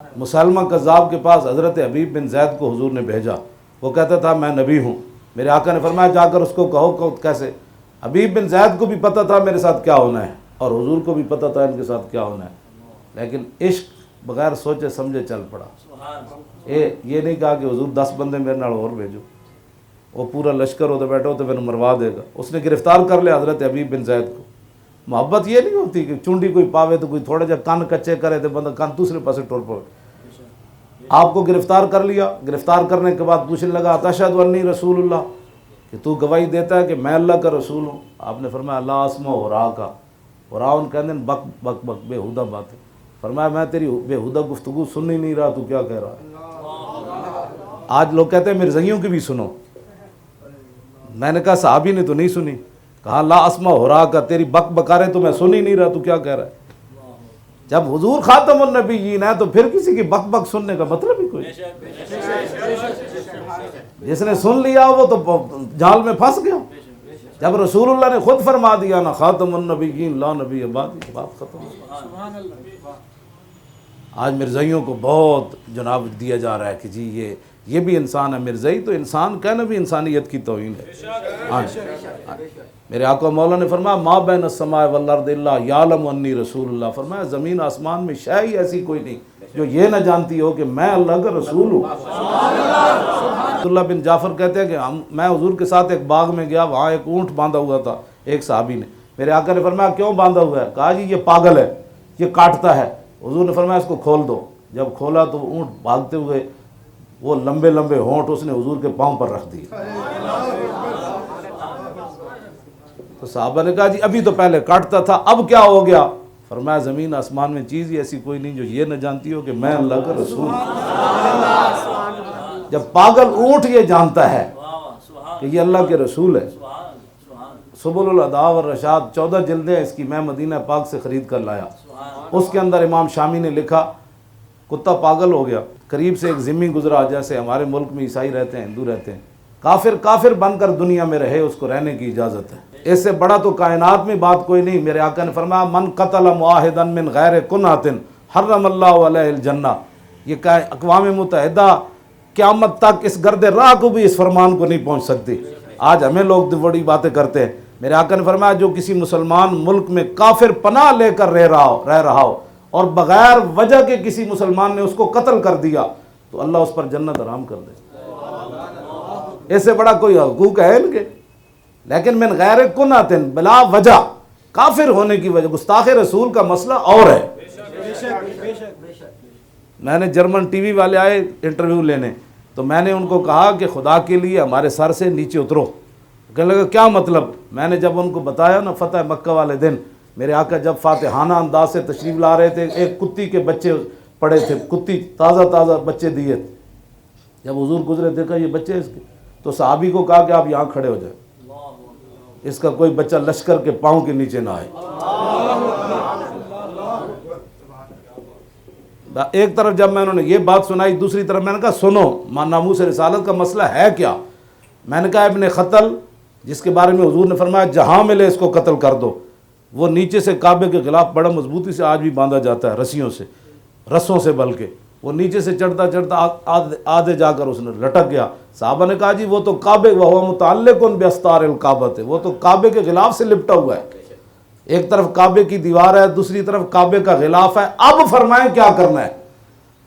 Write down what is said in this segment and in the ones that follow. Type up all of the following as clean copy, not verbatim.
مسلمہ کذاب کے پاس حضرت حبیب بن زید کو حضور نے بھیجا، وہ کہتا تھا میں نبی ہوں، میرے آقا نے فرمایا جا کر اس کو کہو کیسے؟ حبیب بن زید کو بھی پتہ تھا میرے ساتھ کیا ہونا ہے اور حضور کو بھی پتہ تھا ان کے ساتھ کیا ہونا ہے، لیکن عشق بغیر سوچے سمجھے چل پڑا۔ یہ نہیں کہا کہ حضور 10 بندے میرے نال اور بھیجو، وہ پورا لشکر ہوتا بیٹھا ہو تو میرے مروا دے گا۔ اس نے گرفتار کر لیا حضرت حبیب بن زید کو۔ محبت یہ نہیں ہوتی کہ چونڈی کوئی پاوے تو کوئی تھوڑا جا کان کچے کرے تو بندہ کان دوسرے پاسے ٹور پڑے۔ آپ کو گرفتار کر لیا، گرفتار کرنے کے بعد پوچھنے لگا اتشہد انی رسول اللہ، کہ تو گواہی دیتا ہے کہ میں اللہ کا رسول ہوں؟ آپ نے فرمایا لا اسمع وراءک، وراء کہتے ہیں بک بک بک بےہودہ بات ہے۔ فرمایا میں تیری بےہودہ گفتگو سن ہی نہیں رہا، تو کیا کہہ رہا ہے؟ آج لوگ کہتے ہیں مرزائیوں کی بھی سنو، میں نے کہا صحابی نے تو نہیں سنی، کہا لا اسمع وراءک، تیری بک بکارے تو میں سن ہی نہیں رہا، تو کیا کہہ رہا ہے؟ جب حضور خاتم النبیین ہے تو پھر کسی کی بک بک سننے کا مطلب ہی کوئی، جس نے سن لیا وہ تو جال میں پھنس گیا۔ جب رسول اللہ نے خود فرما دیا نا خاتم النبیین لا نبی بعدی، بات ختم۔ آج مرزائیوں کو بہت جناب دیا جا رہا ہے کہ جی یہ بھی انسان ہے، مرزائی تو انسان کہنا بھی انسانیت کی توہین ہے۔ میرے آقا مولا نے فرمایا ما بین السماء والارض الا یعلم انی رسول اللہ، فرمایا زمین آسمان میں شے ہی ایسی کوئی نہیں جو یہ نہ جانتی ہو کہ میں اللہ کا رسول ہوں۔ عبداللہ بن جعفر کہتے ہیں کہ میں حضور کے ساتھ ایک باغ میں گیا، وہاں ایک اونٹ باندھا ہوا تھا ایک صحابی نے۔ میرے آقا نے فرمایا کیوں باندھا ہوا ہے؟ کہا جی یہ پاگل ہے، یہ کاٹتا ہے۔ حضور نے فرمایا اس کو کھول دو۔ جب کھولا تو اونٹ بھاگتے ہوئے وہ لمبے لمبے ہونٹ اس نے حضور کے پاؤں پر رکھ دیے۔ تو صحابہ نے کہا جی ابھی تو پہلے کاٹتا تھا، اب کیا ہو گیا؟ فرمایا زمین آسمان میں چیز ہی ایسی کوئی نہیں جو یہ نہ جانتی ہو کہ میں اللہ کا رسول ہوں۔ جب پاگل اونٹ یہ جانتا ہے کہ یہ اللہ کے رسول ہے۔ سبل الہدیٰ والرشاد 14 جلدیں اس کی میں مدینہ پاک سے خرید کر لایا۔ اس کے اندر امام شامی نے لکھا کتا پاگل ہو گیا، قریب سے ایک ذمی گزرا، جیسے ہمارے ملک میں عیسائی رہتے ہیں، ہندو رہتے ہیں، کافر بن کر دنیا میں رہے، اس کو رہنے کی اجازت ہے، اس سے بڑا تو کائنات میں بات کوئی نہیں۔ میرے آقا نے فرمایا من قتل معاہدا من غیر کنات حرم اللہ علیہ الجنہ۔ یہ اقوام متحدہ قیامت تک اس گرد راہ کو بھی اس فرمان کو نہیں پہنچ سکتی۔ آج ہمیں لوگ بڑی باتیں کرتے ہیں۔ میرے آقا نے فرمایا جو کسی مسلمان ملک میں کافر پناہ لے کر رہ رہا ہو اور بغیر وجہ کے کسی مسلمان نے اس کو قتل کر دیا تو اللہ اس پر جنت حرام کر دے۔ اس سے بڑا کوئی حقوق ہے ان کے؟ لیکن من غیر کنات بلا وجہ کافر ہونے کی وجہ، گستاخ رسول کا مسئلہ اور ہے۔ میں نے جرمن ٹی وی والے آئے انٹرویو لینے، تو میں نے ان کو کہا کہ خدا کے لیے ہمارے سر سے نیچے اترو۔ کہنے لگا کیا مطلب؟ میں نے جب ان کو بتایا نا فتح مکہ والے دن میرے آقا جب فاتحانہ انداز سے تشریف لا رہے تھے، ایک کتی کے بچے پڑے تھے، کتی تازہ بچے دیے تھے، جب حضور گزرے دیکھا یہ بچے اس کے، تو صحابی کو کہا کہ آپ یہاں کھڑے ہو جائیں، اس کا کوئی بچہ لشکر کے پاؤں کے نیچے نہ آئے۔ ایک طرف جب میں انہوں نے یہ بات سنائی، دوسری طرف میں نے کہا سنو ناموس رسالت کا مسئلہ ہے کیا؟ میں نے کہا ابن خطل جس کے بارے میں حضور نے فرمایا جہاں ملے اس کو قتل کر دو، وہ نیچے سے کعبے کے خلاف بڑا مضبوطی سے آج بھی باندھا جاتا ہے، رسیوں سے، رسوں سے، بلکہ وہ نیچے سے چڑھتا آدھے جا کر اس نے لٹک گیا۔ صحابہ نے کہا جی وہ تو کعبے وہو متعلق باستار الکعبۃ، وہ تو کعبے کے غلاف سے لپٹا ہوا ہے، ایک طرف کعبے کی دیوار ہے، دوسری طرف کعبے کا غلاف ہے، اب فرمائیں کیا کرنا ہے؟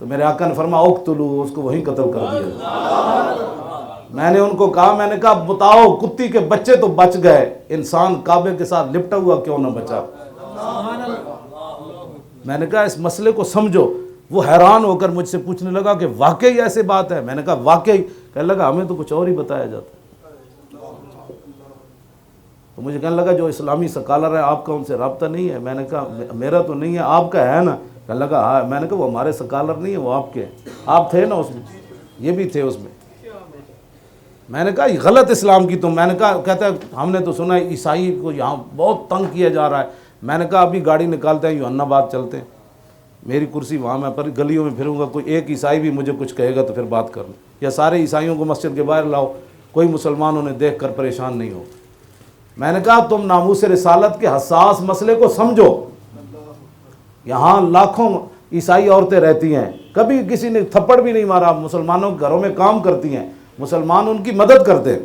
تو میرے آقا نے فرمایا اقتلوا، اس کو وہیں قتل کر دیا۔ میں نے ان کو کہا، میں نے کہا بتاؤ کتی کے بچے تو بچ گئے، انسان کعبے کے ساتھ لپٹا ہوا کیوں نہ بچا؟ میں نے کہا اس مسئلے کو سمجھو۔ وہ حیران ہو کر مجھ سے پوچھنے لگا کہ واقعی ایسے بات ہے؟ میں نے کہا واقعی۔ کہنے لگا ہمیں تو کچھ اور ہی بتایا جاتا ہے۔ تو مجھے کہنے لگا جو اسلامی سکالر ہے آپ کا ان سے رابطہ نہیں ہے؟ میں نے کہا میرا تو نہیں ہے، آپ کا ہے نا؟ کہنے لگا ہاں۔ میں نے کہا وہ ہمارے سکالر نہیں ہے، وہ آپ کے ہیں، آپ تھے نا اس میں، یہ بھی تھے اس میں۔ میں نے کہا یہ غلط اسلام کی تم، میں نے کہا کہتا ہے ہم نے تو سنا ہے عیسائی کو یہاں بہت تنگ کیا جا رہا ہے۔ میں نے کہا ابھی گاڑی نکالتے ہیں یوحنا آباد چلتے ہیں، میری کرسی وہاں، میں پر گلیوں میں پھروں گا، کوئی ایک عیسائی بھی مجھے کچھ کہے گا تو پھر بات کر لوں، یا سارے عیسائیوں کو مسجد کے باہر لاؤ، کوئی مسلمان انہیں دیکھ کر پریشان نہیں ہو۔ میں نے کہا تم ناموس رسالت کے حساس مسئلے کو سمجھو، یہاں لاکھوں عیسائی عورتیں رہتی ہیں، کبھی کسی نے تھپڑ بھی نہیں مارا، مسلمانوں کے گھروں میں کام کرتی ہیں، مسلمان ان کی مدد کرتے ہیں،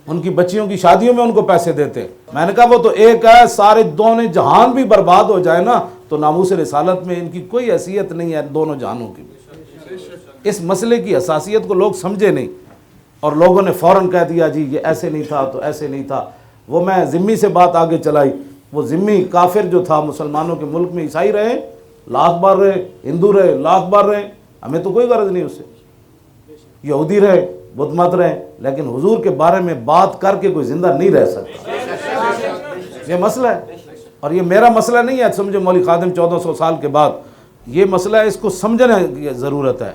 ان کی بچیوں کی شادیوں میں ان کو پیسے دیتے ہیں۔ میں نے کہا وہ تو ایک ہے، سارے دونوں جہان بھی برباد ہو جائے نا تو ناموس رسالت میں ان کی کوئی حیثیت نہیں ہے دونوں جہانوں کی۔ اس مسئلے کی حساسیت کو لوگ سمجھے نہیں، اور لوگوں نے فوراً کہہ دیا جی یہ ایسے نہیں تھا تو ایسے نہیں تھا۔ وہ میں ذمی سے بات آگے چلائی، وہ ذمی کافر جو تھا مسلمانوں کے ملک میں، عیسائی رہے لاکھ بار رہے، ہندو رہے لاکھ بار رہے، ہمیں تو کوئی غرض نہیں اس سے، یہودی رہے بدھ مت رہے، لیکن حضور کے بارے میں بات کر کے کوئی زندہ نہیں رہ سکتا۔ یہ مسئلہ ہے، اور یہ میرا مسئلہ نہیں ہے سمجھو مولوی خادم 1400 سال کے بعد، یہ مسئلہ ہے، اس کو سمجھنے کی ضرورت ہے۔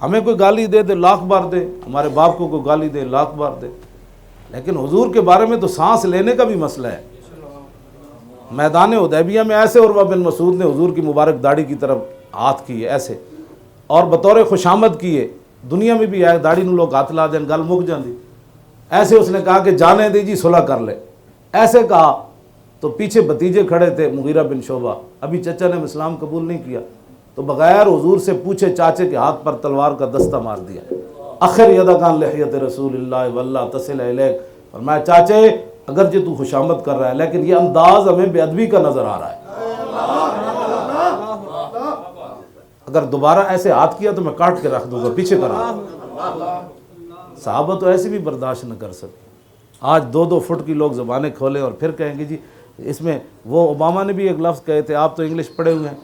ہمیں کوئی گالی دے دے لاکھ بار دے، ہمارے باپ کو کوئی گالی دے لاکھ بار دے، لیکن حضور کے بارے میں تو سانس لینے کا بھی مسئلہ ہے۔ میدان حدیبیہ میں ایسے عروہ بن مسعود نے حضور کی مبارک داڑھی کی طرف ہاتھ کیے ایسے، اور بطور خوشامد کیے، دنیا میں بھی آئے داڑھی نو لوگ ہاتھ لا دیں گل مک جاندی، ایسے اس نے کہا کہ جانے دی جی صلح کر لے، ایسے کہا تو پیچھے بھتیجے کھڑے تھے مغیرہ بن شعبہ، ابھی چچا نے اسلام قبول نہیں کیا، تو بغیر حضور سے پوچھے چاچے کے ہاتھ پر تلوار کا دستہ مار دیا، اخر یدکان لحیت رسول اللہ واللہ تصل الیک، فرمایا چاچے اگرچہ تو خوشامد کر رہا ہے لیکن یہ انداز ہمیں بے ادبی کا نظر آ رہا ہے، اگر دوبارہ ایسے ہاتھ کیا تو میں کاٹ کے رکھ دوں گا، پیچھے کرا۔ صحابہ تو ایسے بھی برداشت نہ کر سکتے۔ آج 2-2 فٹ کی لوگ زبانیں کھولیں اور پھر کہیں گے جی اس میں، وہ اوباما نے بھی ایک لفظ کہے تھے، آپ تو انگلش پڑھے ہوئے ہیں،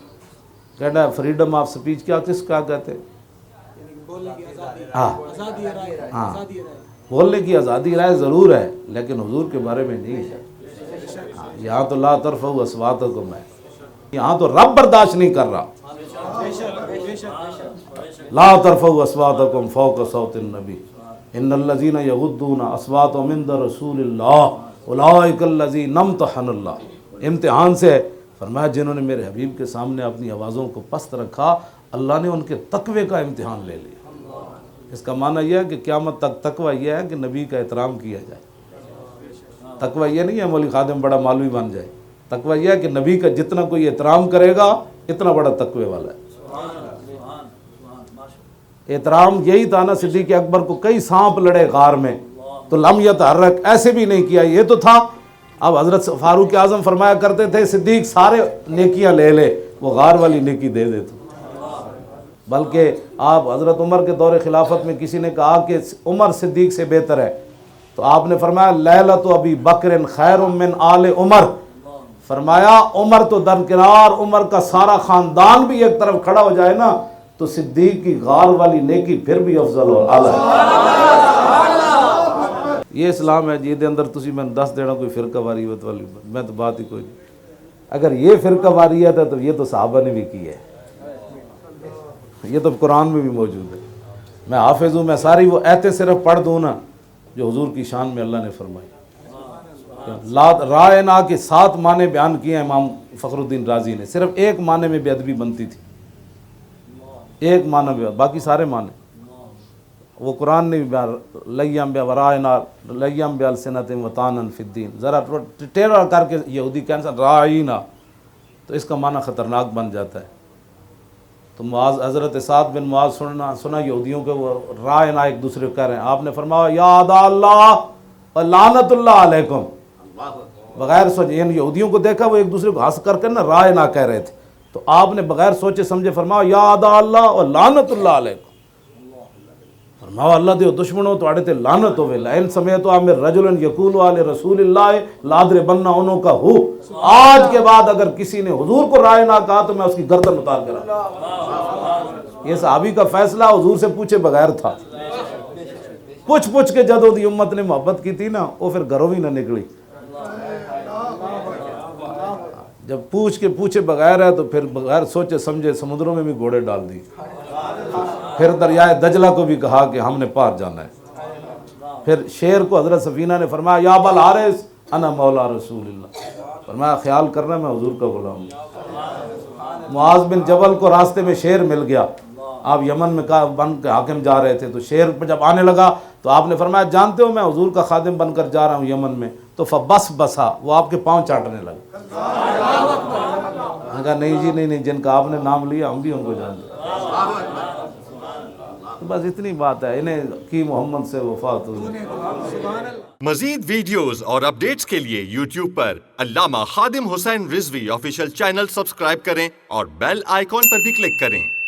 کہنا ہے فریڈم آف سپیچ، کیا کس کا کہتے ہیں؟ ہاں، بولنے کی آزادی رائے ضرور ہے لیکن حضور کے بارے میں نہیں ہے۔ یہاں تو لا ترفعوا اصواتکم ہے، یہاں تو رب برداشت نہیں کر رہا۔ لا ترفعوا اصواتکم فوق صوت النبی ان الذین یغضون اصواتهم عند رسول اللہ اولئک الذین امتحن اللہ، امتحان سے ہے، فرمایا جنہوں نے میرے حبیب کے سامنے اپنی آوازوں کو پست رکھا اللہ نے ان کے تقوی کا امتحان لے لیا۔ اس کا معنی یہ ہے کہ قیامت تک تقوی یہ ہے کہ نبی کا احترام کیا جائے، تقوی یہ نہیں ہے مولوی خادم بڑا مولوی بن جائے، تقوی یہ ہے کہ نبی کا جتنا کوئی احترام کرے گا اتنا بڑا تقوی والا ہے۔ احترام یہی تھا نا، صدیق اکبر کو کئی سانپ لڑے غار میں تو لم یتحرک، ایسے بھی نہیں کیا، یہ تو تھا۔ اب حضرت فاروق اعظم فرمایا کرتے تھے صدیق سارے نیکیاں لے لے، وہ غار والی نیکی دے دے تو، بلکہ آپ حضرت عمر کے دور خلافت میں کسی نے کہا کہ عمر صدیق سے بہتر ہے تو آپ نے فرمایا لیلۃ ابی بکر خیر من آل عمر، فرمایا عمر تو درکنار، عمر کا سارا خاندان بھی ایک طرف کھڑا ہو جائے نا تو صدیق کی غار والی نیکی پھر بھی افضل اور اعلیٰ ہے۔ یہ اسلام ہے جی، دے اندر تسی میں دس دینا کوئی فرقہ واریت والی، میں تو بات ہی کوئی نہیں۔ اگر یہ فرقہ واریت ہے تو یہ تو صحابہ نے بھی کی ہے، یہ تو قرآن میں بھی موجود ہے۔ میں حافظ ہوں، میں ساری وہ ایتیں صرف پڑھ دوں نا جو حضور کی شان میں اللہ نے فرمائی۔ رائنا کے 7 معنی بیان کیے ہیں امام فخر الدین رازی نے، صرف ایک معنی میں بے ادبی بنتی تھی، ایک معنی میں، باقی سارے معنی وہ قرآن نے بھی لیم برائنا لیم بالسنۃ وطانا فی الدین، ذرا ٹیڑھا کر کے یہودی کہنا رائنا تو اس کا معنی خطرناک بن جاتا ہے۔ تو معاذ حضرت سعد بن معاذ سنا یہودیوں کے وہ رائنا ایک دوسرے کو کہہ رہے ہیں، آپ نے فرمایا یا اعداء اللہ و لعنت اللہ علیکم، بغیر سوچے، ان یہودیوں کو دیکھا وہ ایک دوسرے کو ہنس کر کے نا رائنا کہہ رہے تھے، تو آپ نے بغیر سوچے سمجھے فرمایا یا اعداء اللہ و لعنت اللہ علیکم، فرمایا اللہ دے دشمنوں تواڈے تے لعنت ہوے، لئن سمعتوا من رجل یقول علی رسول اللہ لاضربن عنقہ، آج کے بعد اگر کسی نے حضور کو رائے نہ کہا تو میں اس کی گردن اتار کے رکھوں۔ یہ صحابی کا فیصلہ حضور سے پوچھے بغیر تھا، پوچھ کے جدو دی امت نے محبت کی تھی نا وہ پھر گھروں بھی نہ نکلی، جب پوچھے بغیر ہے تو پھر بغیر سوچے سمجھے سمندروں میں بھی گھوڑے ڈال دی، پھر دریائے دجلہ کو بھی کہا کہ ہم نے پار جانا ہے، پھر شیر کو حضرت سفینہ نے فرمایا یا ابا الحارث انا مولا رسول اللہ، فرمایا خیال کرنا میں حضور کا غلام ہوں۔ معاذ بن جبل کو راستے میں شیر مل گیا، آپ یمن میں بن کے حاکم جا رہے تھے تو شیر پہ جب آنے لگا تو آپ نے فرمایا جانتے ہو میں حضور کا خادم بن کر جا رہا ہوں یمن میں، تو فبس بسا، وہ آپ کے پاؤں چاٹنے لگا۔ نے کہا نہیں جی نہیں، جن کا آپ نے نام لیا ہم بھی ان کو جانتے ہیں۔ تو بس اتنی بات ہے، انہیں کی محمد سے وفات ہوئی۔ مزید ویڈیوز اور اپڈیٹس کے لیے یوٹیوب پر علامہ Khadim Hussain Rizvi official channel subscribe کریں اور بیل آئیکن پر بھی کلک کریں۔